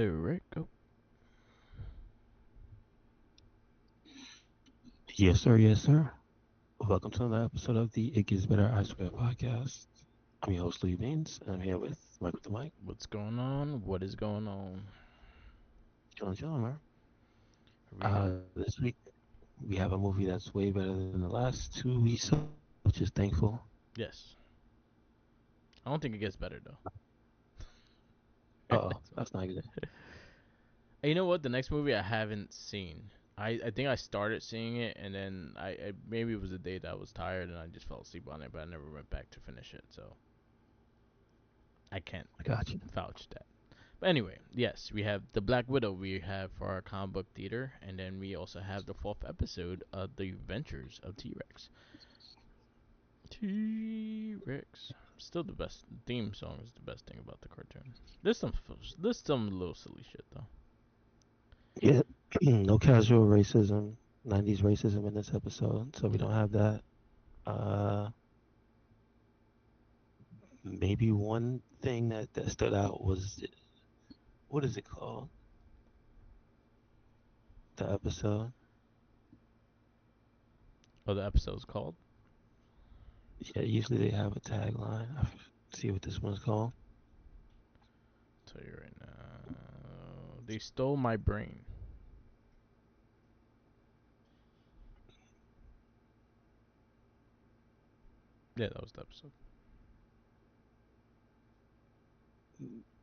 Alright, go. Yes, sir. Yes, sir. Welcome to another episode of the It Gets Better I Swear podcast. I'm your host, Lee Beans, and I'm here with Mike with the mic. What's going on? What is going on? Chilling, man. We have This week, we have a movie that's way better than the last 2 weeks, so just thankful. yes. I don't think it gets better though. Uh-oh, that's not good. And you know what? The next movie I haven't seen. I think I started seeing it and then I maybe it was a day that I was tired and I just fell asleep on it, but I never went back to finish it. So I can't I got you. vouch that. But anyway, yes, we have the Black Widow we have for our comic book theater, and then we also have the fourth episode of the Adventures of T Rex. T Rex. Still the best theme song is the best thing about the cartoon. There's some little silly shit though. Yeah, no casual racism, 90s racism in this episode, so we don't Yeah. have that. Uh, Maybe one thing that stood out was, what is it called? The episode? Oh, the episode's called. Yeah, usually they have a tagline. See what this one's called. I'll tell you right now. They stole my brain. Yeah, that was the episode.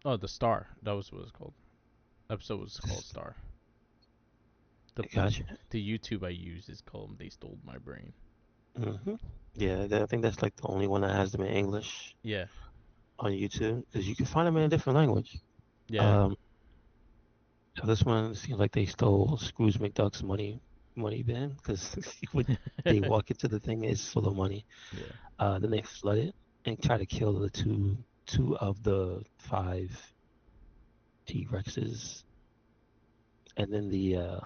Oh, the Star. That was what it's called. Episode was called Star. The Gotcha. the YouTube I use is called They Stole My Brain. hmm Yeah, I think that's like the only one that has them in English Yeah. on YouTube because you can find them in a different language. Yeah. Um, so this one seems like they stole Scrooge McDuck's money bin because when they walk into the thing, it's full of money. Yeah. Then they flood it and try to kill the two of the five T Rexes, and then the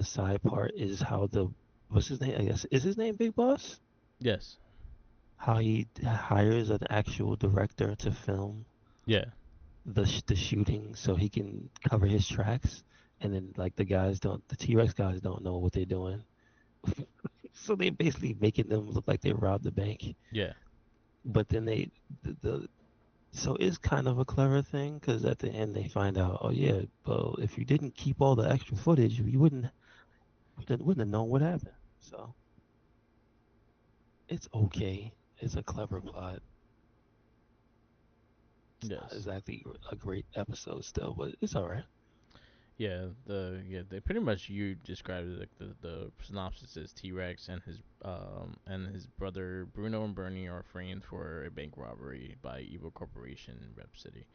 side part is how the what's his name? I guess is his name Big Boss? Yes. How he hires an actual director to film Yeah. the shooting so he can cover his tracks, and then like the T Rex guys don't know what they're doing, so they basically making them look like they robbed the bank. Yeah. But then the so it's kind of a clever thing because at the end they find out, oh yeah, well if you didn't keep all the extra footage, you wouldn't have known what happened. So it's okay. It's a clever plot. It's not Yes. exactly a great episode still, but it's all right. Yeah, they pretty much you described it like the synopsis is T Rex and his brother Bruno and Bernie are framed for a bank robbery by evil corporation in Rep City.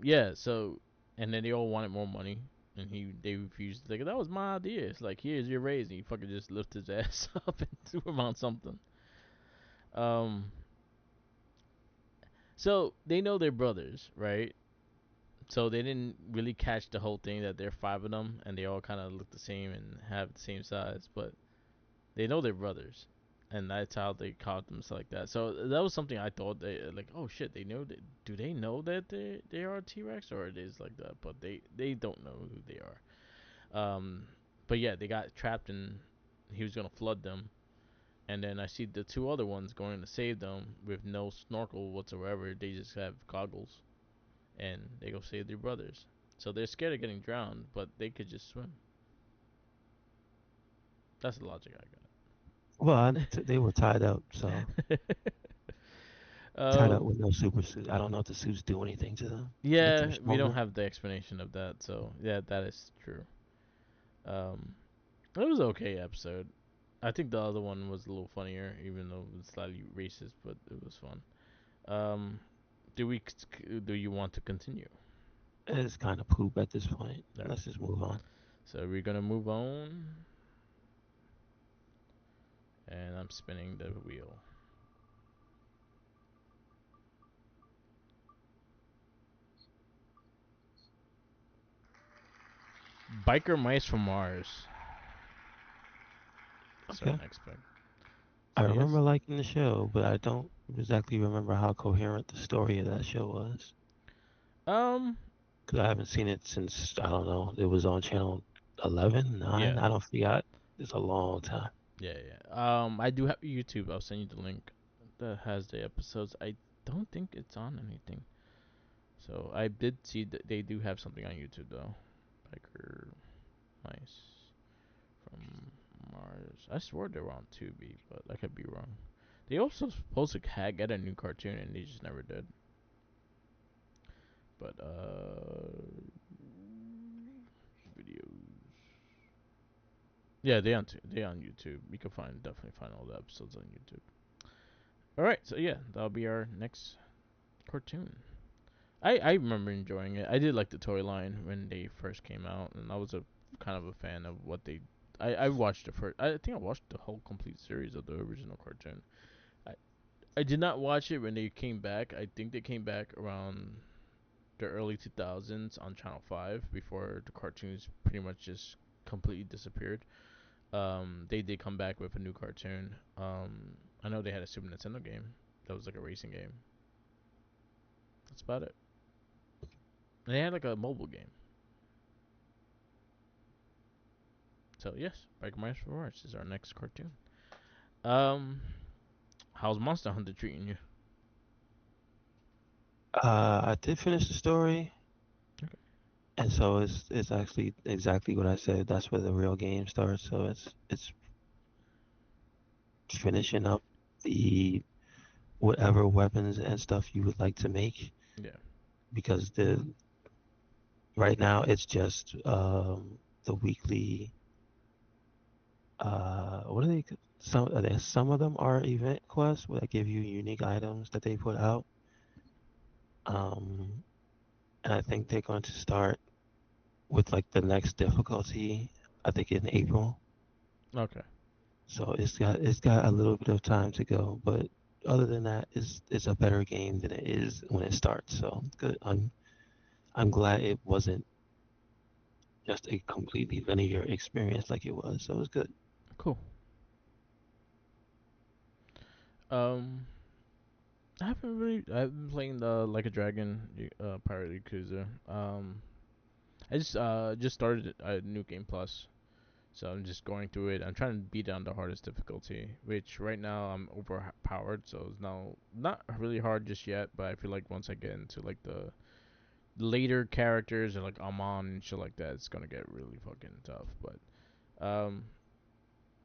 Yeah, so and then they all wanted more money and they refused. Like that was my idea. It's like here's your raise, and he fucking just lift his ass up and threw him on something. Um, so they know they're brothers, right? So they didn't really catch the whole thing that there are five of them and they all kind of look the same and have the same size, but they know they're brothers, and that's how they caught them like that. So that was something I thought they like. Oh shit, they know that. Do they know that they are T Rex or it is like that? But they don't know who they are. But yeah, they got trapped and he was gonna flood them. And then I see the two other ones going to save them with no snorkel whatsoever. They just have goggles and they go save their brothers. So they're scared of getting drowned, but they could just swim. That's the logic Well, I they were tied up, so got. tied up um, with no super suit. I don't know if the suits do anything to them to make them yeah, we don't stronger. have the explanation of that, so yeah, that is true. Um, it was okay episode. I think the other one was a little funnier, even though it was slightly racist, but it was fun. Um, do you want to continue? It's kind of poop at this point. All right, Let's just move on. so we're gonna move on, and I'm spinning the wheel. Biker mice from Mars. That's our Okay. next pick. I So yes, remember liking the show, but I don't exactly remember how coherent the story of that show was. Um, Because I haven't seen it since, I don't know, it was on channel 11, 9. yeah, I don't forgot. It's a long time. yeah. I do have YouTube. I'll send you the link that has the episodes. I don't think it's on anything. So I did see that they do have something on YouTube though. Biker Mice from Mars. I swore they were on Tubi, but I could be wrong. They also supposed to get a new cartoon and they just never did. But videos. Yeah, they on YouTube. You can definitely find all the episodes on YouTube. All right, so yeah, that'll be our next cartoon. I remember enjoying it. I did like the toy line when they first came out, and I was a kind of a fan of what they. I watched the first. I think I watched the whole complete series of the original cartoon. I I did not watch it when they came back. I think they came back around the early 2000s on Channel 5 before the cartoons pretty much just completely disappeared. They did come back with a new cartoon. I know they had a Super Nintendo game that was like a racing game. That's about it. And they had like a mobile game. So yes, Biker Mice for Mars is our next cartoon. Um, how's Monster Hunter treating you? I did finish the story, Okay. and so it's actually exactly what I said. That's where the real game starts. So it's finishing up the whatever weapons and stuff you would like to make, Yeah. because the right now it's just the weekly, what are they, some of them are event quests where they give you unique items that they put out. um and I think they're going to start with like the next difficulty, I think in April. Okay. So it's got a little bit of time to go, but other than that, it's a better game than it is when it starts. So good. I'm glad it wasn't just a completely linear experience like it was. So it was good. Cool. Um, I haven't really. I've been playing the Like a Dragon, Pirate Yakuza. I just started a new game plus, so I'm just going through it. I'm trying to beat down the hardest difficulty, which right now I'm overpowered, so it's now not really hard just yet. But I feel like once I get into like the later characters and like Amon and shit like that, it's gonna get really fucking tough. But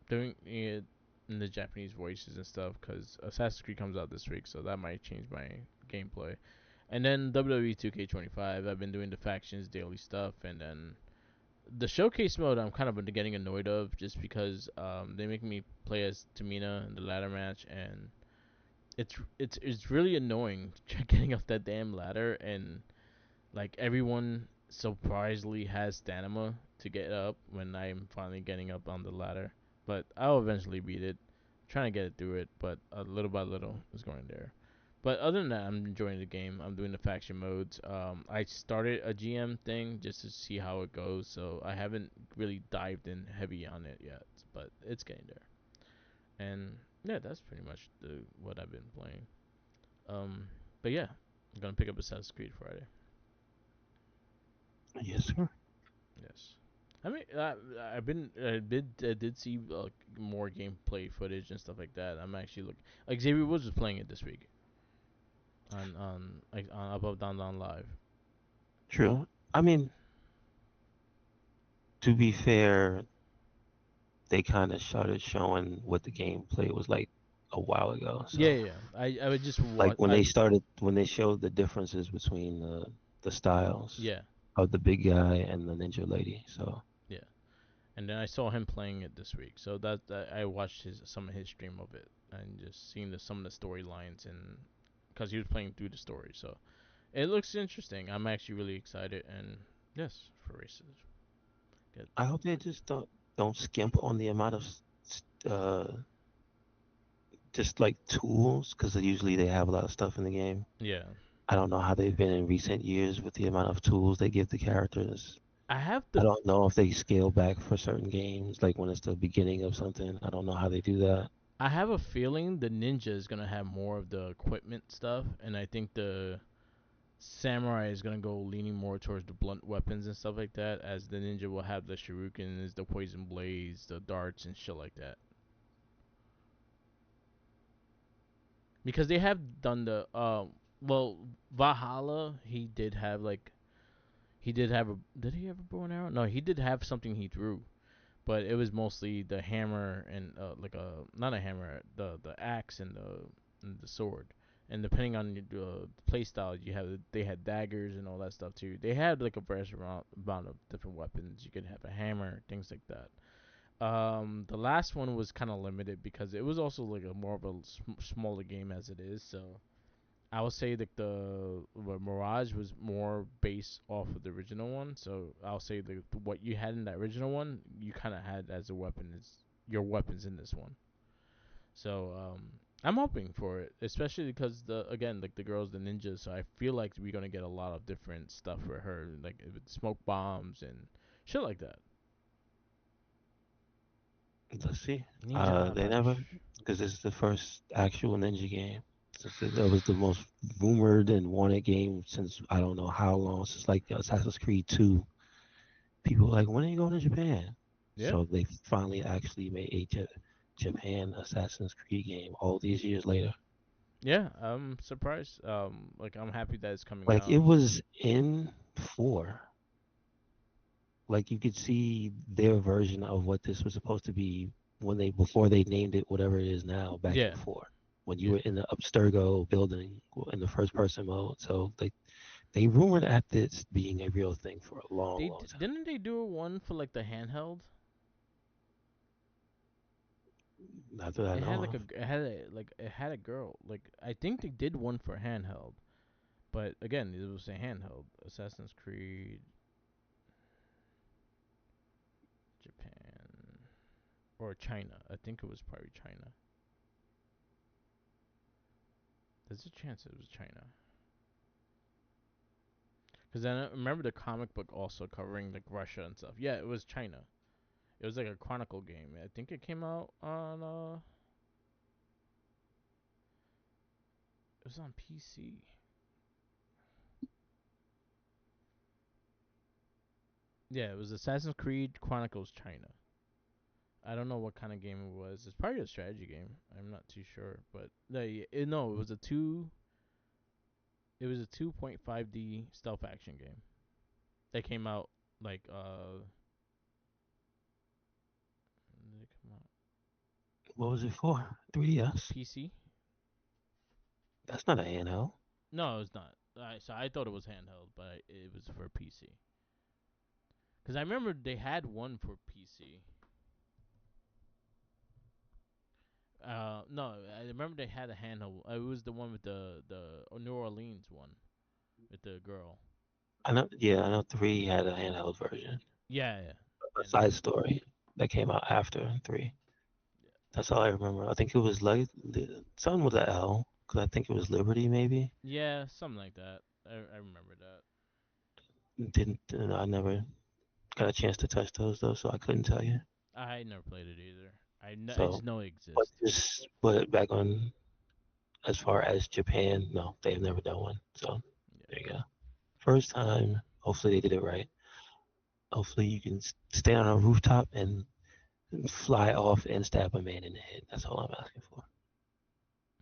doing it in the Japanese voices and stuff, because Assassin's Creed comes out this week, so that might change my gameplay. And then WWE 2K25, I've been doing the factions daily stuff, and then the showcase mode I'm kind of getting annoyed of just because they make me play as Tamina in the ladder match, and it's really annoying getting up that damn ladder, and like everyone surprisingly has stamina to get up when I'm finally getting up on the ladder. But I'll eventually beat it. I'm trying to get it through it, but little by little is going there. But other than that, I'm enjoying the game. I'm doing the faction modes. I started a GM thing just to see how it goes, so I haven't really dived in heavy on it yet, but it's getting there. And yeah, that's pretty much what I've been playing. Um, but yeah, I'm gonna pick up Assassin's Creed Friday. Yes, sir. Yes. I mean, I did see more gameplay footage and stuff like that. I'm actually like Xavier Woods was playing it this week on Above Down Down Live. True. I mean, to be fair, they kind of started showing what the gameplay was like a while ago. Yeah, So yeah. I would just like watch. when they showed the differences between the styles Yeah, of the big guy and the ninja lady. So yeah. And then I saw him playing it this week, so that I watched some of his stream of it and just seeing some of the storylines and because he was playing through the story, so it looks interesting. I'm actually really excited and yes for races. Get I hope they just don't skimp on the amount of just like tools, because usually they have a lot of stuff in the game. yeah. I don't know how they've been in recent years with the amount of tools they give the characters. I have I the don't know if they scale back for certain games, like when it's the beginning of something. I don't know how they do that. I have a feeling the ninja is gonna have more of the equipment stuff, and I think samurai is gonna go leaning more towards the blunt weapons and stuff like that, as the ninja will have the shurikens, the poison blades, the darts and shit like that. Because they have done the well, Valhalla, he did have a did he have a bow and arrow? No, he did have something he threw, but it was mostly the hammer and like a not a hammer, the axe and the sword. And depending on your play style, you have they had daggers and all that stuff too. They had like a vast amount of different weapons. You could have a hammer, things like that. The last one was kind of limited because it was also like a more of a smaller game as it is. So I would say that the Mirage was more based off of the original one. So I'll say what you had in the original one, you kind of had as a weapon is your weapons in this one. So I'm hoping for it, especially because the again like the girl's the ninja. So I feel like we're gonna get a lot of different stuff for her, like with smoke bombs and shit like that. Let's see. Ninja They never, Mirage. because this is the first actual Ninja game. That was the most rumored and wanted game since I don't know how long, since like Assassin's Creed 2. People were like, when are you going to Japan? Yeah. So they finally actually made a Japan Assassin's Creed game all these years later. Yeah, I'm surprised. Like I'm happy that it's coming Like it out. was in 4. Like you could see their version of what this was supposed to be when they before they named it whatever it is now back in Yeah, 4 when you yeah. were in the Abstergo building in the first person mode. So they rumored at this being a real thing for a long time. Didn't they do one for like the handheld? Not that I It had know like of. it had a girl. Like I think they did one for handheld, but again, it was a handheld. Assassin's Creed Japan or China. I think it was probably China. There's a chance it was China. Because I remember the comic book also covering like Russia and stuff. Yeah, it was China. It was like a Chronicle game. I think it came out on it was on PC. Yeah, it was Assassin's Creed Chronicles China. I don't know what kind of game it was. It's probably a strategy game. I'm not too sure, but no, it was a two. It was a 2.5D stealth action game that came out like when did it come out? What was it for? 3DS. PC? That's not a handheld. No, it was not. So I thought it was handheld, but it was for PC. Because I remember they had one for PC. No, I remember they had a handheld. It was the one with the New Orleans one with the girl. I know. Yeah, I know 3 had a handheld version, Yeah, yeah, a and side story that came out after 3. yeah, That's all I remember. I think it was like something with an L, because I think it was Liberty maybe. yeah, something like that. I remember that. Didn't I never got a chance to touch those though, so I couldn't tell you. I never played it either. I So, just know it but exists. just but back on as far as Japan, no, they've never done one. So Yeah, there you go. First time. Hopefully they did it right. Hopefully you can stay on a rooftop and fly off and stab a man in the head. That's all I'm asking for.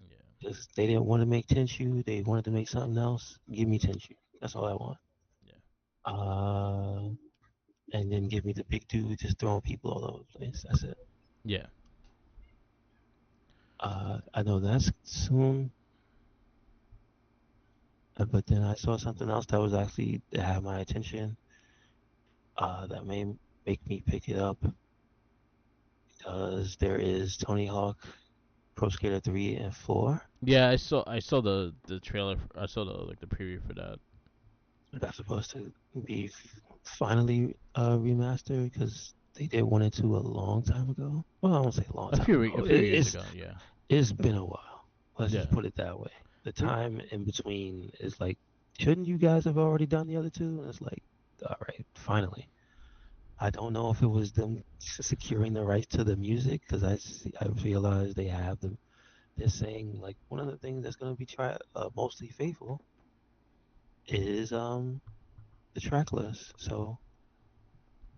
yeah, Because they didn't want to make Tenshu, they wanted to make something else. Give me Tenshu. That's all I want. yeah, Uh, and then give me the big dude just throwing people all over the place. That's it. yeah. I know that's soon, but then I saw something else that was actually that had my attention. That may make me pick it up because there is Tony Hawk Pro Skater 3 and 4 Yeah, I saw the trailer. I saw the like the preview for that that's supposed to be finally remastered because they did one and two a long time ago. Well, I won't say a long time a ago. few years ago. Yeah, It's been a while. Let's yeah. just put it that way. The Re- time in between is like, shouldn't you guys have already done the other two? And it's like, all right, finally. I don't know if it was them securing the rights to the music because I realized they have them. They're saying like one of the things that's going to be mostly faithful is the track list. So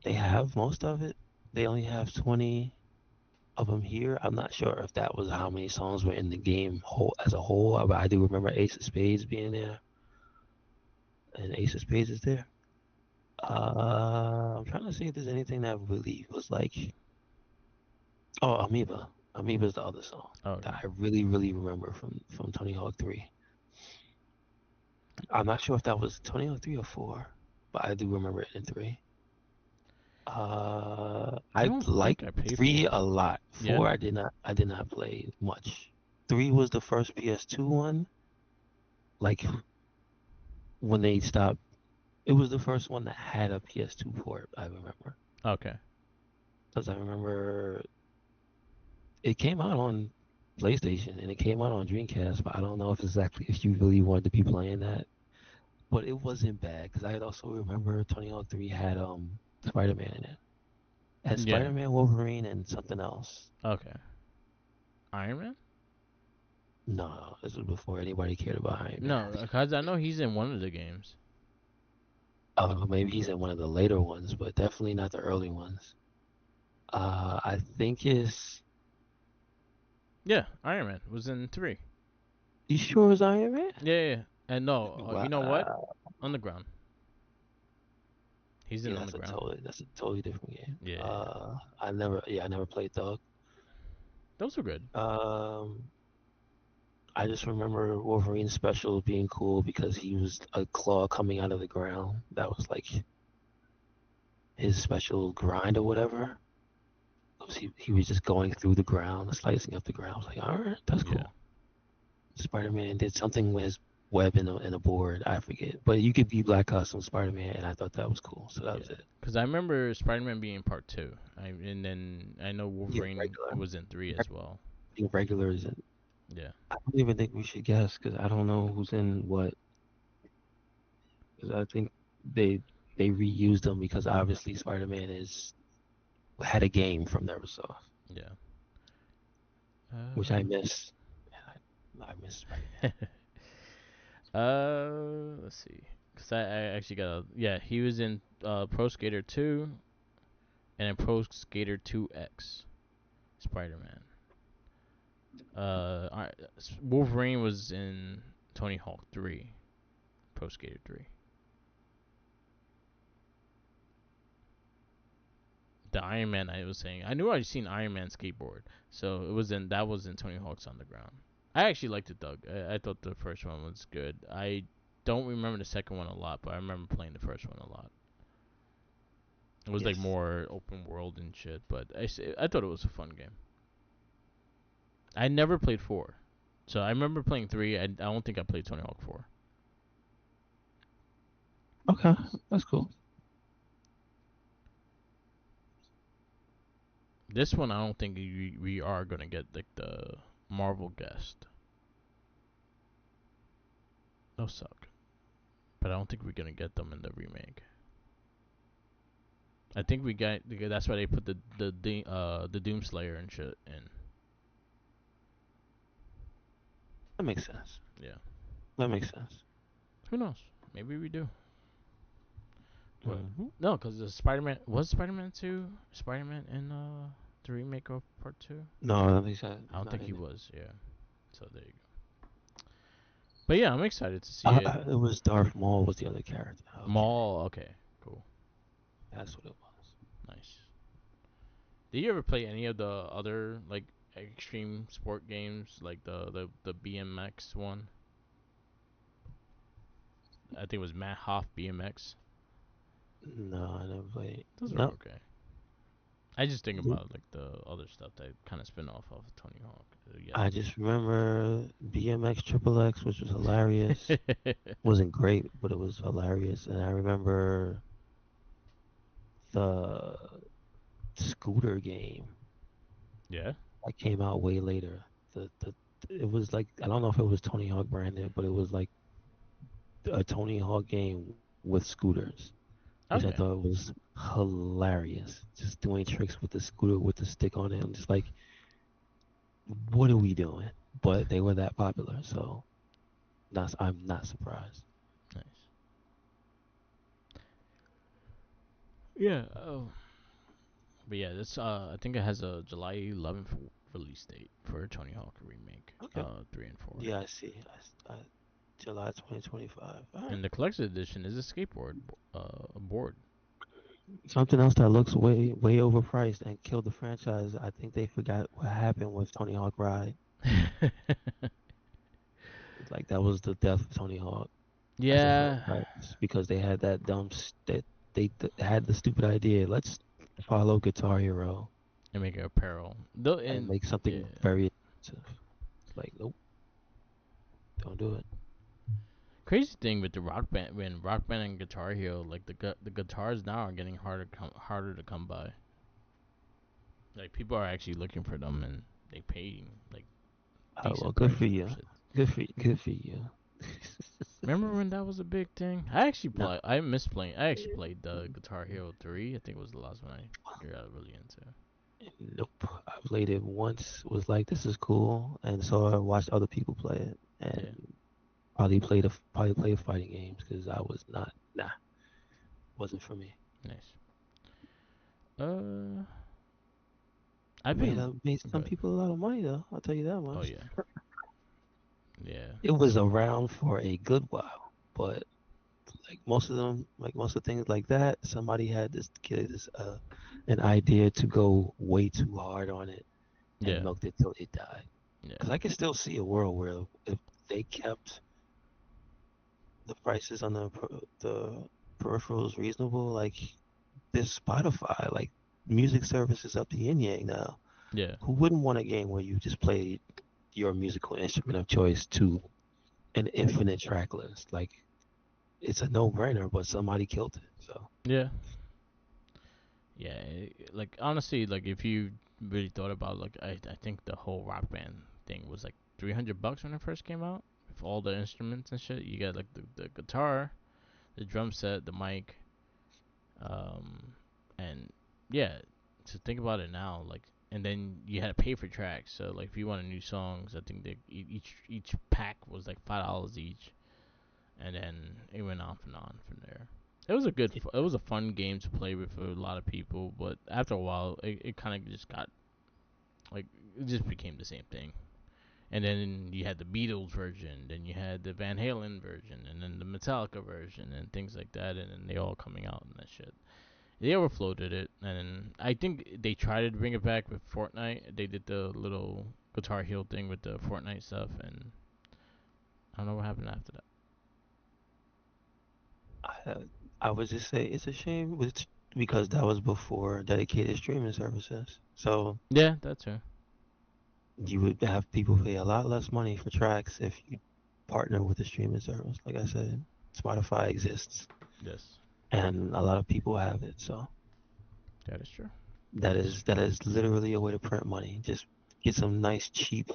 they have most of it. They only have 20 of them here. I'm not sure if that was how many songs were in the game whole as a whole, but I do remember Ace of Spades being there, and Ace of Spades is there. I'm trying to see if there's anything that really was like, oh, Amoeba. Amoeba's the other song Oh, okay. that I really, really remember from Tony Hawk 3. I'm not sure if that was Tony Hawk 3 or 4, but I do remember it in 3. I I don't like think I paid 3 for it. a lot. Yeah. 4 I did not play much. 3 was the first PS2 one. Like when they stopped, it was the first one that had a PS2 port, I remember. Okay. Because I remember it came out on PlayStation and it came out on Dreamcast, but I don't know if you really wanted to be playing that. But it wasn't bad because I also remember Tony Hawk 3 had Spider-Man in it. It had Yeah. Spider-Man, Wolverine, and something else. Okay. Iron Man? No, this was before anybody cared about Iron Man. No, because I know he's in one of the games. Maybe he's in one of the later ones, but definitely not the early ones. I think it's. Yeah, Iron Man was in 3. You sure it's Iron Man? Yeah, yeah. And no, you know what? Wow. Underground. He's in Yeah, Underground. that's a totally different game. Yeah, yeah. I never played Thug. Those were good. Um, I just remember Wolverine's special being cool because he was a claw coming out of the ground. That was like his special grind or whatever. He was just going through the ground, slicing up the ground. I was like, all right, that's Yeah. cool. Spider-Man did something with his web in a board. I forget, but you could be Black Custom Spider-Man, and I thought that was cool. So that Yeah. was it. Because I remember Spider-Man being part 2. And then I know Yeah, Wolverine regular. was in 3 as well. I think regular is it. Yeah. I don't even think we should guess because I don't know who's in what. Because I think they they reused them because obviously Spider-Man is had a game from Neversoft, Yeah. which I miss. I miss Spider-Man. Let's see. Cause I actually got a yeah. He was in Pro Skater 2 and in Pro Skater 2X, Spider-Man. Wolverine was in Tony Hawk 3, Pro Skater 3. The Iron Man I was saying, I knew I'd seen Iron Man skateboard, so that was in Tony Hawk's Underground. I actually liked it, Doug. I thought the first one was good. I don't remember the second one a lot, but I remember playing the first one a lot. It was like Yes. more open world and shit, but I thought it was a fun game. I never played 4, so I remember playing 3. I don't think I played Tony Hawk 4. Okay, that's cool. This one I don't think we are gonna get like the Marvel guest. Those suck, but I don't think we're gonna get them in the remake. I think we got that's why they put the Doomslayer and shit in. That makes sense. Yeah. That makes sense. Who knows? Maybe we do. What? Hmm. No, because the Spider-Man was Spider-Man 2, Spider-Man in the remake of Part 2. No, I don't think so. I don't Not think he in it. was. Yeah. So there you go. But yeah, I'm excited to see it. It was Darth Maul was the other character. Okay, Maul. Okay. Cool. that's what it was. Nice. Did you ever play any of the other like extreme sport games, like the BMX one? I think it was Matt Hoff BMX. No, I never played. Those are No, okay. I just think nope. about like the other stuff that kind of spin off of Tony Hawk. I just remember BMX Triple X, which was hilarious. Yeah. Wasn't great, but it was hilarious. And I remember the scooter game Yeah. that came out way later. The it was like I don't know if it was Tony Hawk branded, but it was like a Tony Hawk game with scooters, which I Okay. thought was hilarious. Just doing tricks with the scooter with the stick on it. I'm just like, what are we doing? But they were that popular, so I'm not surprised. Nice. Yeah. Oh, but yeah, this I think it has a July 11th release date for Tony Hawk remake. Okay. 3 and 4. Yeah, I see. July 2025. All right. And the collector's edition is a skateboard board. Something else that looks way overpriced and killed the franchise. I think they forgot what happened with Tony Hawk Ride. Like that was the death of Tony Hawk as a Yeah, franchise because they had that that had the stupid idea. Let's follow Guitar Hero and make it apparel. Though, and and make yeah, something very expensive. It's like, nope, don't do it. crazy thing with the Rock Band when Rock Band and Guitar Hero, like the guitars now are getting harder to come by. Like people are actually looking for them and they pay like Oh, well, decent good price for for you. shit. Good for you. Good for you. Remember when that was a big thing? I actually No, play. I miss playing. I actually played the Guitar Hero 3. I think it was the last one I got really into. nope. I played it once. Was like, this is cool, and so I watched other people play it, Yeah, and probably played fighting games because I was not. Nah, wasn't for me. nice. Uh, I've Made been made some good. people a lot of money though. I'll tell you that Oh much. yeah, yeah, It was around for a good while, but like most of the things like that, somebody had this kid this an idea to go way too hard on it and yeah, milked it till it died. yeah, Because I can still see a world where if they kept the prices on the peripherals reasonable, like this Spotify, like music services up the yin yang now. yeah, Who wouldn't want a game where you just play your musical instrument of choice to an infinite track list? Like it's a no-brainer, but somebody killed it. So yeah, yeah. Like honestly, like if you really thought about like I think the whole Rock Band thing was like $300 when it first came out with all the instruments and shit. You got like the guitar, the drum set, the mic, um, and yeah. To think about it now, like, and then you had to pay for tracks. So like, if you wanted new songs, I think each pack was like $5 each, and then it went on and on from there. It was a it was a fun game to play with for a lot of people, but after a while, it kind of just got like it just became the same thing. And then you had the Beatles version, then you had the Van Halen version, and then the Metallica version, and things like that, and then they all coming out and that shit. They overfloated it, and I think they tried to bring it back with Fortnite. They did the little Guitar Hero thing with the Fortnite stuff, and I don't know what happened after that. I, I would just say it's a shame, because that was before dedicated streaming services. So Yeah, that's her. you would have people pay a lot less money for tracks if you partner with a streaming service. Like I said, Spotify exists, Yes, and a lot of people have it. So that is true. that is literally a way to print money. Just get some nice cheap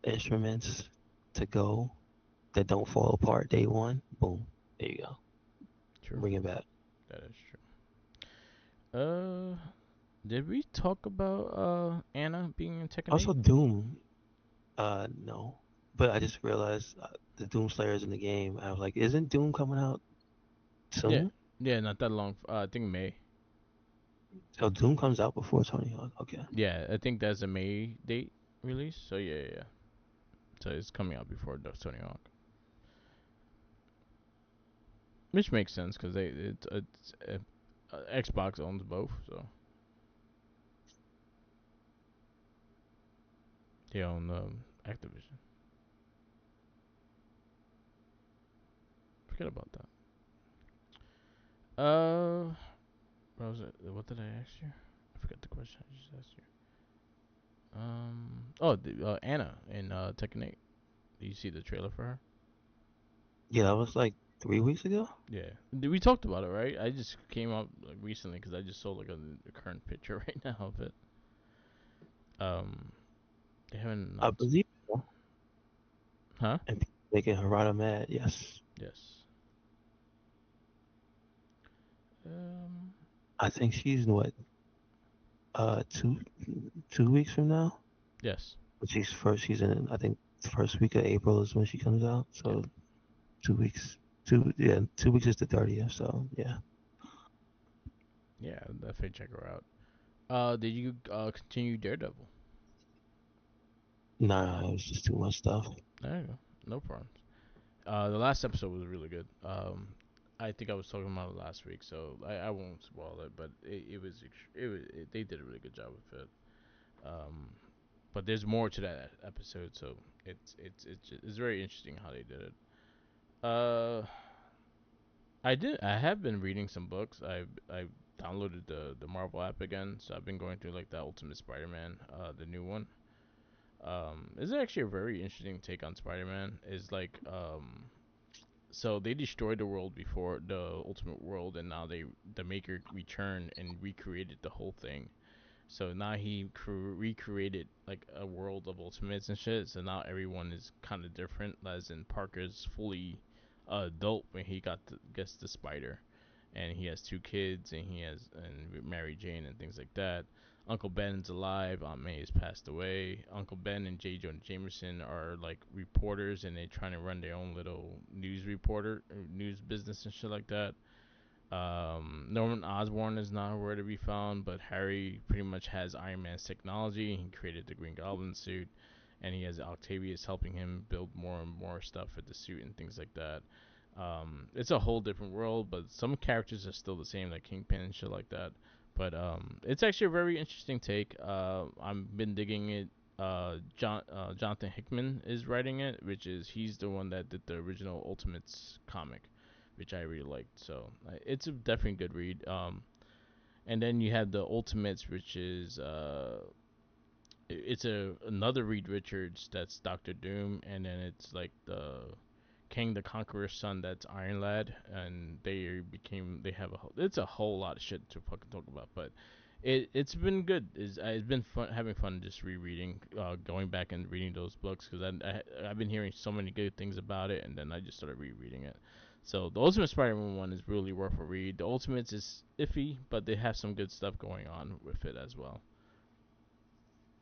instruments to go that don't fall apart day one. Boom, there you go. True. Bring it back. That is true. Did we talk about Anna being in Tekken Also, 8? Doom. No, but I just realized the Doom Slayer is in the game. I was like, isn't Doom coming out Yeah, soon? yeah, not that long. I think May. So Doom comes out before Tony Hawk. Okay. Yeah, I think that's a May date release. So yeah, yeah, yeah. So it's coming out before the Tony Hawk, which makes sense because Xbox owns both, so they own Activision. Forget about that. What was it? What did I ask you? I forgot the question I just asked you. Anna in Tekken 8. Did you see the trailer for her? Yeah, that was like 3 weeks ago. Yeah, we talked about it, right? I just came up like recently because I just saw like a current picture right now of it. Um, they haven't I announced, believe so. huh? And people making Harada mad. Yes. Yes. Um, I think she's what, 2 weeks from now. yes. But she's in, I think the first week of April is when she comes out. Yeah. So 2 weeks. 2 weeks is the 30th. So yeah. Yeah, definitely check her out. Did you continue Daredevil? Nah, it was just too much stuff. There you go. No problem. The last episode was really good. I think I was talking about it last week, so I won't spoil it. But they did a really good job with it. Um, but there's more to that episode, so it's very interesting how they did it. Uh, I have been reading some books. I downloaded the Marvel app again, so I've been going through like the Ultimate Spider-Man, the new one. It's actually a very interesting take on Spider-Man. Is like so they destroyed the world before the Ultimate World, and now the Maker returned and recreated the whole thing. So now he recreated like a world of Ultimates and shit. So now everyone is kind of different. As in Parker's fully adult when he gets the spider, and he has two kids, and he has and Mary Jane and things like that. Uncle Ben's alive. Aunt May has passed away. Uncle Ben and J. Jonah Jameson are like reporters, and they're trying to run their own little news business and shit like that. Norman Osborn is nowhere to be found, but Harry pretty much has Iron Man's technology. He created the Green Goblin suit, and he has Octavius helping him build more and more stuff for the suit and things like that. It's a whole different world, but some characters are still the same, like Kingpin and shit like that. But it's actually a very interesting take. I've been digging it. Jonathan Hickman is writing it, which is he's the one that did the original Ultimates comic, which I really liked. So it's a definitely good read. And then you have the Ultimates, which is it's another Reed Richards that's Doctor Doom, and then it's like the King the Conqueror's son that's Iron Lad, and they have it's a whole lot of shit to fucking talk about, but it's been good. It's been fun having fun just rereading, going back and reading those books because I've been hearing so many good things about it, and then I just started rereading it. So the Ultimate Spider-Man one is really worth a read. The Ultimates is iffy, but they have some good stuff going on with it as well.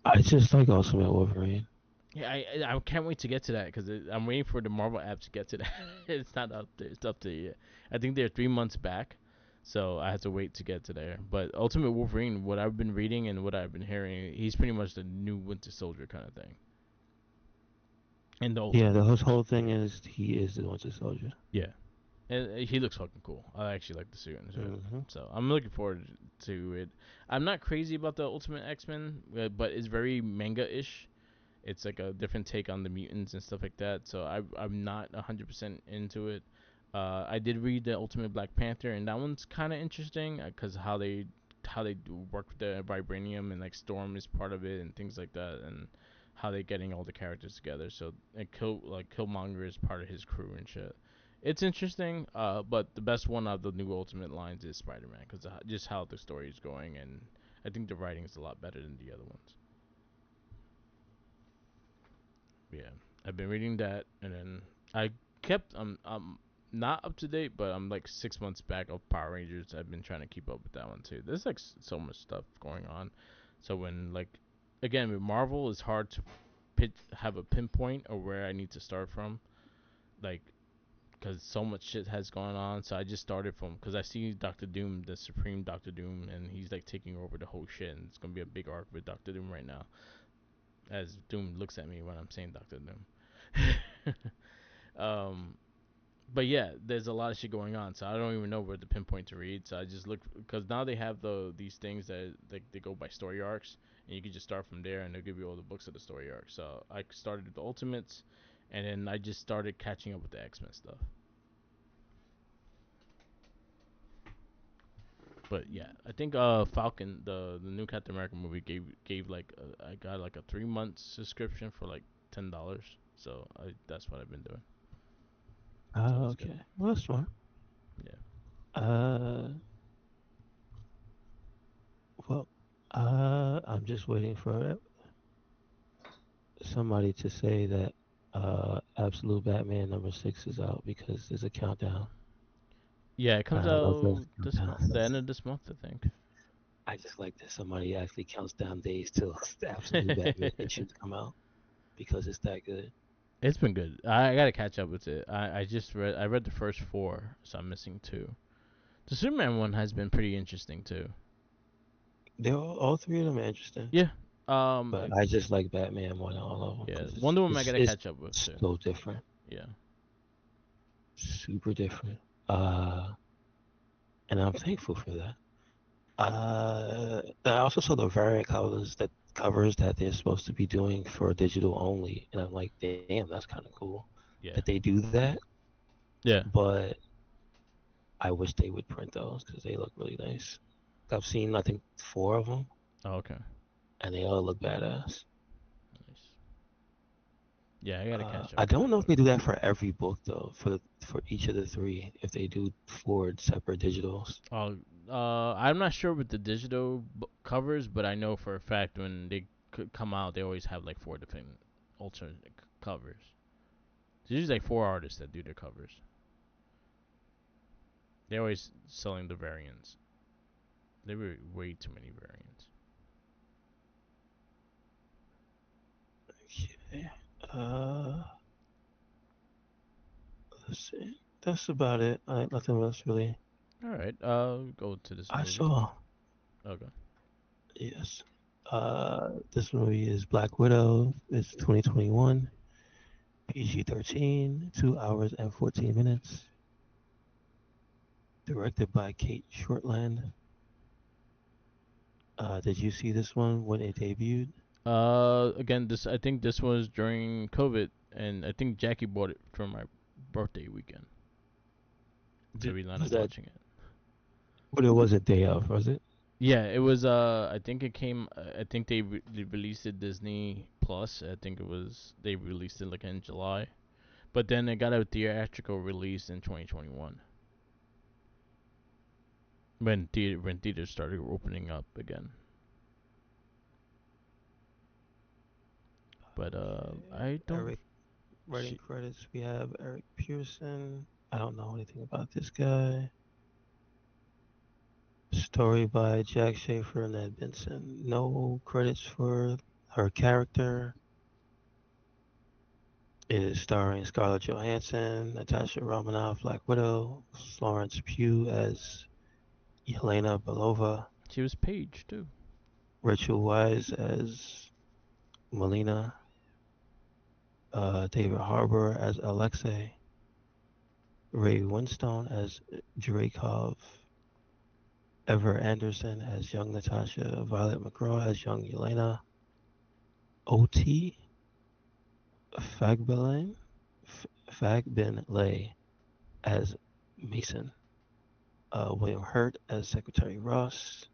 I just like Ultimate Wolverine. Yeah, I can't wait to get to that because I'm waiting for the Marvel app to get to that. It's not up there. It's up to yet. I think they're 3 months back, so I have to wait to get to there. But Ultimate Wolverine, what I've been reading and what I've been hearing, he's pretty much the new Winter Soldier kind of thing. And the Yeah, Ultimate, the whole thing is he is the Winter Soldier. yeah, and he looks fucking cool. I actually like the suit and shit. Hmm. So I'm looking forward to it. I'm not crazy about the Ultimate X-Men, but it's very manga-ish. It's like a different take on the mutants and stuff like that. So I'm not 100% into it. I did read the Ultimate Black Panther, and that one's kind of interesting because how they do work with the vibranium, and like Storm is part of it and things like that, and how they getting all the characters together. So and Killmonger is part of his crew and shit. It's interesting, but the best one of the new Ultimate lines is Spider-Man because just how the story is going, and I think the writing is a lot better than the other ones. Yeah, I've been reading that, and then I kept I'm not up to date, but I'm like 6 months back of Power Rangers. I've been trying to keep up with that one too. There's like so much stuff going on, so when like again with Marvel, it's hard to have a pinpoint of where I need to start from, like because so much shit has gone on. So I just started from because I see Doctor Doom, the Supreme Doctor Doom, and he's like taking over the whole shit, and it's gonna be a big arc with Doctor Doom right now. As Doom looks at me when I'm saying Doctor Doom. um, but yeah, there's a lot of shit going on, so I don't even know where to pinpoint to read. So I just look because now they have these things that they go by story arcs, and you can just start from there, and they'll give you all the books of the story arc. So I started with the Ultimates, and then I just started catching up with the X-Men stuff. But yeah, I think Falcon, the new Captain America movie gave like I got like a 3 month subscription for like $10. So that's what I've been doing. So Oh, it's good. okay. Well, that's smart. Yeah. Uh, well, I'm just waiting for somebody to say that Absolute Batman #6 is out because there's a countdown. Yeah, it I comes don't know if there's out a this countdown. month, the end of this month, I think. I just like that somebody actually counts down days till the Absolute Batman should come out because it's that good. It's been good. I gotta catch up with it. I read the first four, so I'm missing two. The Superman one has been pretty interesting too. They're all three of them are interesting, Yeah. but I just like Batman more than all of them Yeah. because Wonder Woman I gotta it's catch up with too. so different, Yeah. super different. Uh, and I'm thankful for that. I also saw the variant covers that they're supposed to be doing for digital only, and I'm like, damn, that's kind of cool Yeah. that they do that. Yeah. But I wish they would print those because they look really nice. I've seen I think four of them, Oh, okay. and they all look badass. Nice. Yeah, I gotta catch up I with don't that. know if they do that for every book though. For each of the three, if they do four separate digitals. Oh, I'm not sure with the digital covers, but I know for a fact when they come out, they always have like four different alternate covers. There's usually like four artists that do their covers. They're always selling the variants. There were way too many variants. Okay. Uh, let's see. That's about it. Nothing else really. All right. Go to this I movie. saw. Okay. Yes. This movie is Black Widow. It's 2021. PG-13. 2 hours and 14 minutes. Directed by Kate Shortland. Did you see this one when it debuted? Again, this I think this was during COVID, and I think Jackie bought it for my birthday weekend, so we Was landed that? watching it. But it wasn't day of, was it? Yeah, it was. I think it came. I think they released it Disney Plus. I think it was they released it like in July, but then it got a theatrical release in 2021 when theaters started opening up again. But Okay. I don't. Eric writing She, credits. We have Eric Pearson. I don't know anything about this guy. Story by Jack Schaefer and Ned Benson. No credits for her character. It is starring Scarlett Johansson, Natasha Romanoff, Black Widow, Florence Pugh as Yelena Belova, she was Paige too. Rachel Weisz as Melina, David Harbour as Alexei, Ray Winstone as Dreykov, Ever Anderson as young Natasha, Violet McGraw as young Yelena, O.T. Fagbin Lay as Mason, William Hurt as Secretary Ross,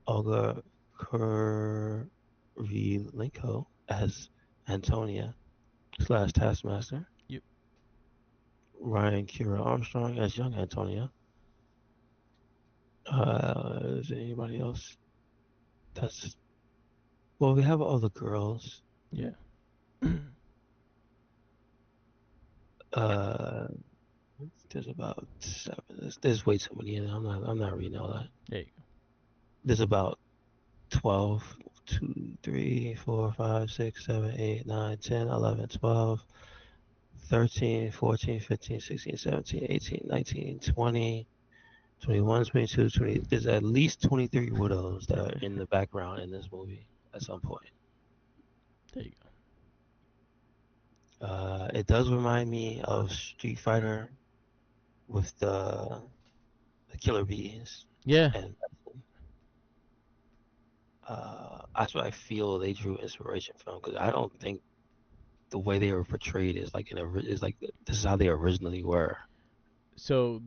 Olga Kurylenko as Antonia slash Taskmaster, Yep. Ryan Kira Armstrong as young Antonia. Is there anybody else? That's well, we have all the girls. Yeah. Uh, there's about seven. There's way too many in it. I'm not reading all that. There you There's about 12, 2, 3, 4, 5, 6, 7, 8, 9, 10, 11, 12, 13, 14, 15, 16, 17, 18, 19, 20, 21, 22, 20. There's at least 23 widows that are in the background in this movie at some point. There you go. It does remind me of Street Fighter with the Killer Bees, Yeah. and that's what I feel they drew inspiration from because I don't think the way they were portrayed is like this is how they originally were. So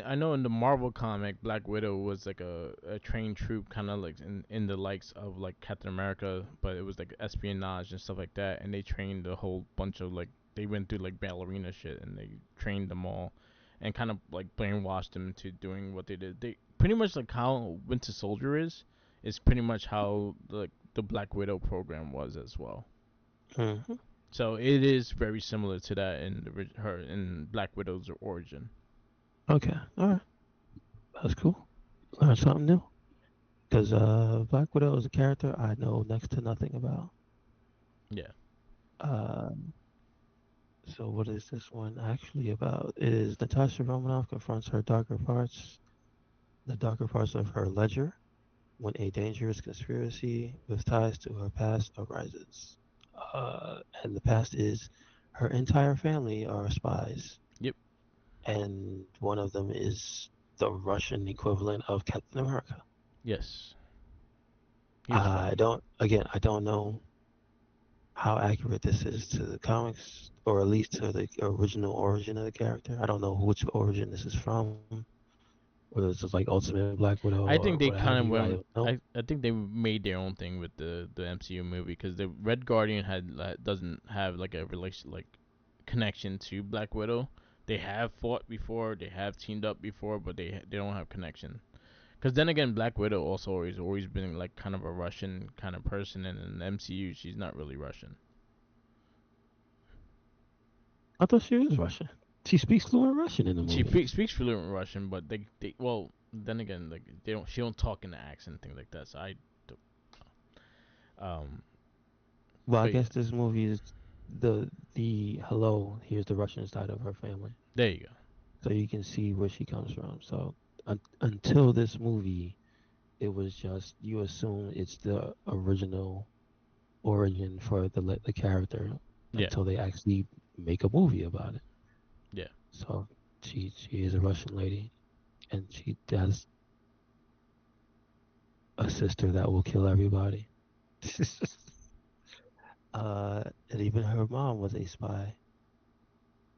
I know in the Marvel comic, Black Widow was like a trained troop, kind of like in the likes of like Captain America, but it was like espionage and stuff like that, and they trained a whole bunch of like they went through like ballerina shit and they trained them all, and kind of like brainwashed them into doing what they did. They pretty much like how Winter Soldier is pretty much how the Black Widow program was as well. Hmm. So it is very similar to that in her in Black Widow's origin. Okay, all right, that's cool. Learn something new. Because Black Widow is a character I know next to nothing about. Yeah. Uh, So what is this one actually about? It is Natasha Romanoff confronts her darker parts, the darker parts of her ledger, when a dangerous conspiracy with ties to her past arises. And the past is her entire family are spies, Yep. and one of them is the Russian equivalent of Captain America. Yes. He's Russian. I don't know how accurate this is to the comics, or at least to the original origin of the character. I don't know which origin this is from, whether this is like Ultimate Black Widow I or think they what have kind of you. I went. don't know. I think they made their own thing with the MCU movie because the Red Guardian doesn't have like a relation like connection to Black Widow. They have fought before, they have teamed up before, but they don't have connection. Because then again, Black Widow also has always been like kind of a Russian kind of person, and in the MCU, she's not really Russian. I thought she was Russian. She speaks fluent Russian in the She movie. speaks fluent Russian, but they well then again like she don't talk in the accent things like that. So I don't- Well, I but yeah, guess this movie is the hello. Here's the Russian side of her family, there you go. so you can see where she comes from. So until this movie, it was just you assume it's the original origin for the character Yeah, until they actually make a movie about it. yeah. So she is a Russian lady, and she has a sister that will kill everybody. and even her mom was a spy.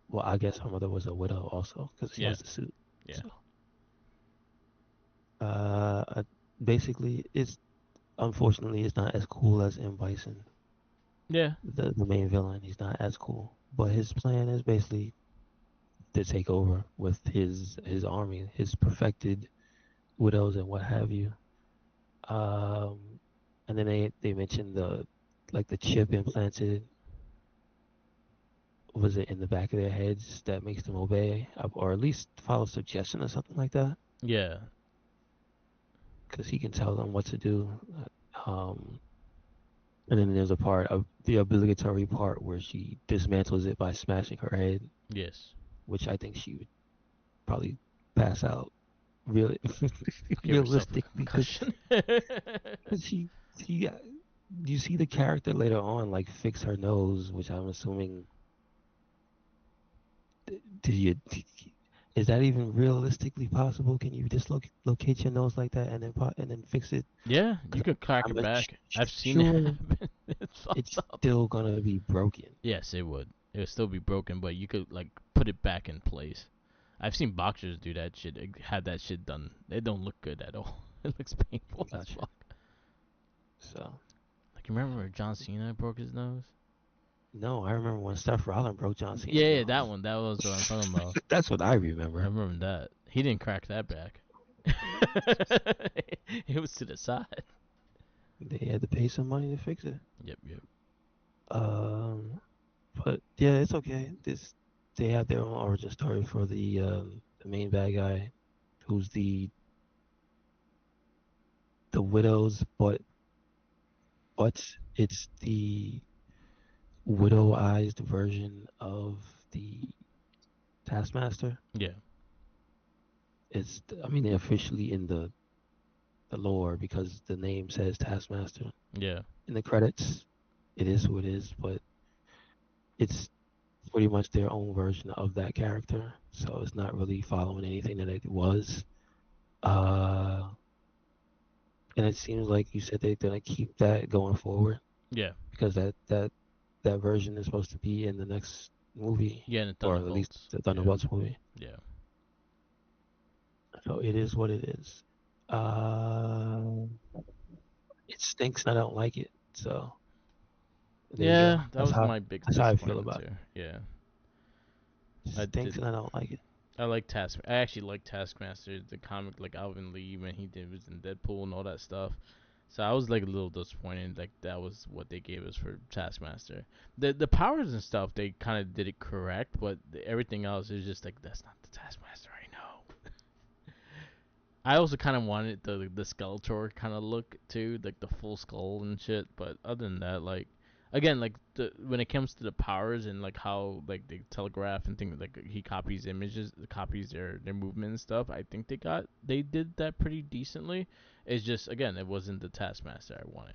Well, I guess her mother was a widow also because she Yeah, has the suit. yeah, So, uh, basically, it's unfortunately it's not as cool as M Bison, yeah, the main villain. He's not as cool, but his plan is basically to take over with his army, his perfected widows and what have you. Um, and then they mentioned the like the chip implanted was it in the back of their heads that makes them obey or at least follow suggestion or something like that yeah, because he can tell them what to do. And then there's a part of the obligatory part where she dismantles it by smashing her head, yes. which I think she would probably pass out really Give herself a realistically because concussion. she you see the character later on like fix her nose, which I'm assuming did you is that even realistically possible? Can you locate your nose like that and then and then fix it? Yeah, you Because could crack I'm it back. I've seen it sure happen. It's fucked it's up. still gonna be broken. Yes, it would. It would still be broken, but you could like put it back in place. I've seen boxers do that shit. Had that shit done. It don't look good at all. It looks painful as Gotcha. fuck. So Like you remember where John Cena broke his nose? no, I remember when Seth Rollins broke John Yeah, Cena's yeah, that nose. one. That was what I'm talking about. That's what I I remember. remember that. He didn't crack that back. It was to the side. They had to pay some money to fix it. Yep, yep. Um, but yeah, it's okay. This they have their own origin story for the main bad guy, who's the widows, but it's the widow-ized version of the Taskmaster. Yeah, I mean, they're officially in the lore because the name says Taskmaster yeah, in the credits. It is who it is, but it's pretty much their own version of that character. So it's not really following anything that it was. Uh, and it seems like you said they're gonna keep that going forward yeah, because that version is supposed to be in the next movie, yeah. And the or at least Thunderbolts. the Yeah, Thunderbolts movie. yeah, So it is what it is. Uh, it stinks and I don't like it. So there you go. yeah. That was my biggest That's how I feel disappointment about too. Yeah, it. It I stinks did. and I don't like it. I like Task. I actually like Taskmaster, the comic, like Alvin Lee when he did was in Deadpool and all that stuff. So I was like a little disappointed, like that was what they gave us for Taskmaster. The powers and stuff they kind of did it correct, but everything else is just like that's not the Taskmaster I know. I also kind of wanted the Skeletor kind of look too, like the full skull and shit. But other than that, like again, like when it comes to the powers and like how like they telegraph and things, like he copies images, copies their movement and stuff. I think they did that pretty decently. It's just, again, it wasn't the Taskmaster I wanted.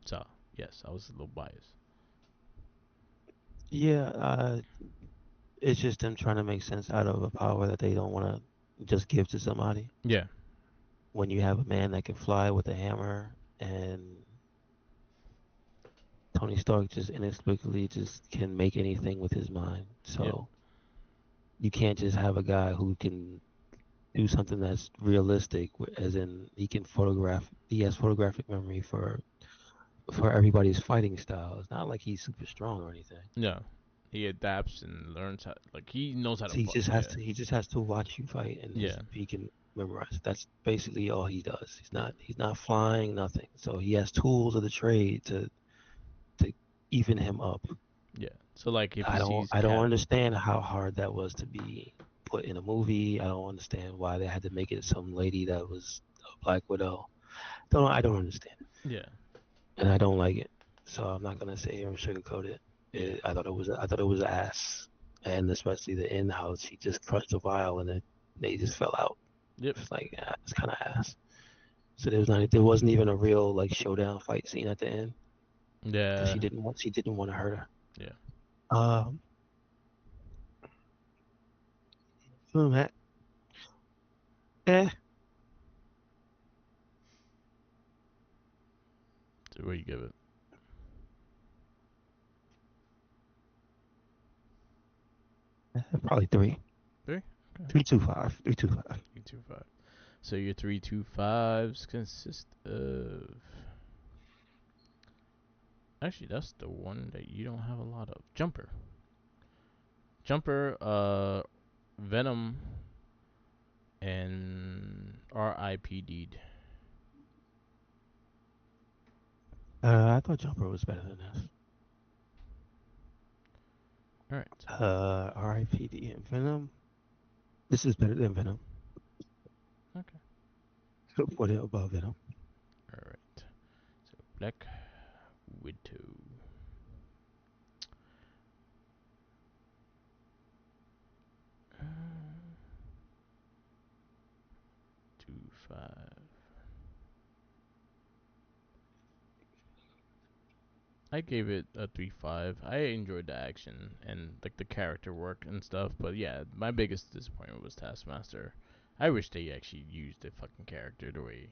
So yes, I was a little biased. Yeah, it's just them trying to make sense out of a power that they don't want to just give to somebody. Yeah. When you have a man that can fly with a hammer, and Tony Stark just inexplicably just can make anything with his mind. Yep. So you can't just have a guy who can do something that's realistic, as in he has photographic memory for everybody's fighting style. It's not like he's super strong or anything. No. He adapts and learns how. Like he knows how to. Yeah. He just has to watch you fight, and Yeah. he can memorize. That's basically all he does. He's not flying, nothing. So he has tools of the trade to even him up. Yeah. So like if he sees I don't Cap. understand how hard that was to be put in a movie. I don't understand why they had to make it some lady that was a Black Widow. Don't I don't understand it, Yeah. and I don't like it. So I'm not gonna sit here and sugarcoat it. Yeah. I thought it was ass, and especially the end how she just crushed the vial and they just fell out. Yep. It's like, yeah, it's kind of ass. So there wasn't even a real like showdown fight scene at the end because Yeah. she didn't want to hurt her. Yeah. Um, so that eh, So what do you give it? probably three. Three. Okay. 3.25. 3.25. 3.25. So your 3.25s consist of. Actually, that's the one that you don't have a lot of. Jumper. Jumper. Venom. And R.I.P.D'd. I thought Jumper was better than this. All right. R.I.P.D. and Venom. This is better than Venom. Okay. Put it above Venom. All right. So Black Widow. 2.5. I gave it a 3.5. I enjoyed the action and like the character work and stuff, but yeah, my biggest disappointment was Taskmaster. I wish they actually used the fucking character the way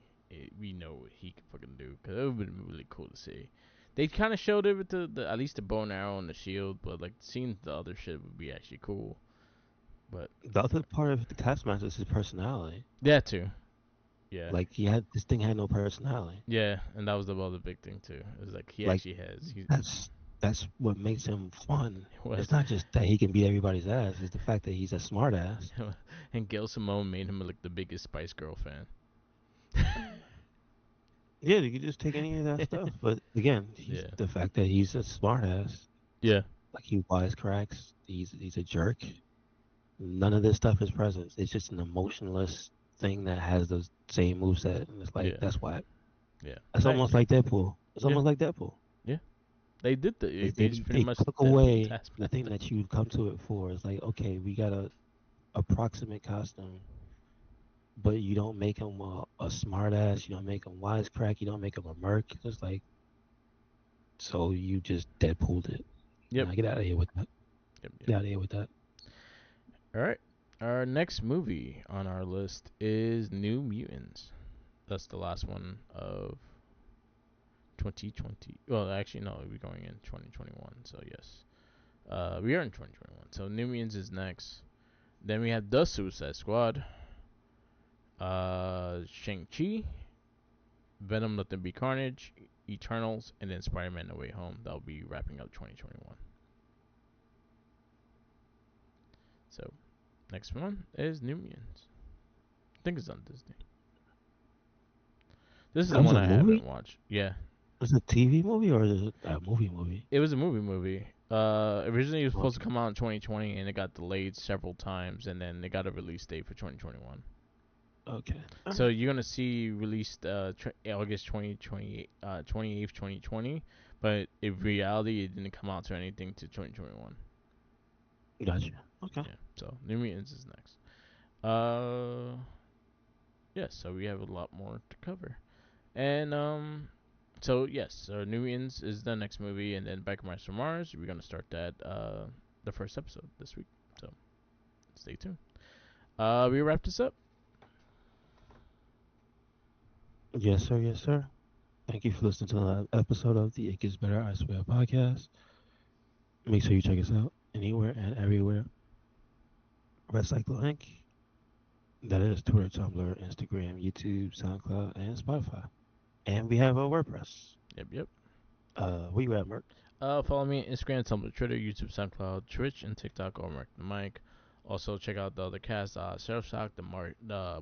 we know what he can fucking do, because it would have been really cool to see. They kind of showed it with the at least the bow and arrow and the shield, but like seeing the other shit would be actually cool. But The other part of the Taskmaster is his personality. that too, yeah, Like this thing had no personality. yeah, and that was the other big thing too. It was like he Like actually has. He that's what makes him fun. was. It's not just that he can beat everybody's ass. It's the fact that he's a smart ass. And Gail Simone made him like the biggest Spice Girl fan. Yeah, you could just take any of that stuff. But again, Yeah. the fact that he's a smart ass, Yeah. like he wisecracks, he's a jerk. None of this stuff is present. It's just an emotionless thing that has the same moveset, and it's like Yeah. that's whack. Yeah. It's I almost agree. like Deadpool. It's Yeah. almost like Deadpool. Yeah. They did they just pretty They much took Deadpool away task. the thing that you come to it for. It's like, okay, we got a approximate costume, but you don't make him a smart ass. You don't make him wisecrack. You don't make him a merc. It's like, so you just Deadpooled it. Yep. Nah, get out of here with that. Yep. Get out of here with that. All right. Our next movie on our list is New Mutants. That's the last one of 2020. Well, actually, no, we're going in 2021. So yes, we are in 2021. So New Mutants is next. Then we have The Suicide Squad, Shang Chi, Venom: Let There Be Carnage, Eternals, and then Spider-Man: No Way Home. That'll be wrapping up 2021. So next one is New Mutants. I think it's on Disney. This is That the was one a I haven't movie. watched. Yeah, Was it a TV movie or is it a movie movie? it was a movie. Originally it was supposed to Okay. come out in 2020, and it got delayed several times, and then they got a release date for 2021. Okay. So you're gonna see released August 28th, 2020, but in reality, it didn't come out to anything to 2021. Gotcha. Okay. Yeah, so New Mutants is next. Uh, yes, so we have a lot more to cover, and so yes, so New Mutants is the next movie, and then Biker from Mars, we're gonna start that the first episode this week. So stay tuned. We wrap this up. Yes, sir. Yes, sir. Thank you for listening to another episode of the It Gets Better, I Swear podcast. Make sure you check us out anywhere and everywhere. Red Cycle Inc. That is Twitter, Tumblr, Instagram, YouTube, SoundCloud, and Spotify. And we have a WordPress. Yep. Where you at, Merc? Follow me on Instagram, Tumblr, Twitter, YouTube, SoundCloud, Twitch, and TikTok, or Mark the Mic. Also, check out the other cast, Surf Shock, the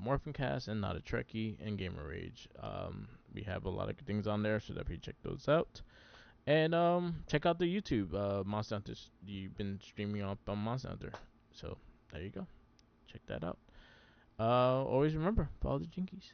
Morphin Cast, and Not a Trekkie, and Gamer Rage. We have a lot of good things on there, so definitely check those out. And check out the YouTube, Monster Hunter. You've been streaming up on Monster Hunter, so there you go. Check that out. Always remember, follow the Jinkies.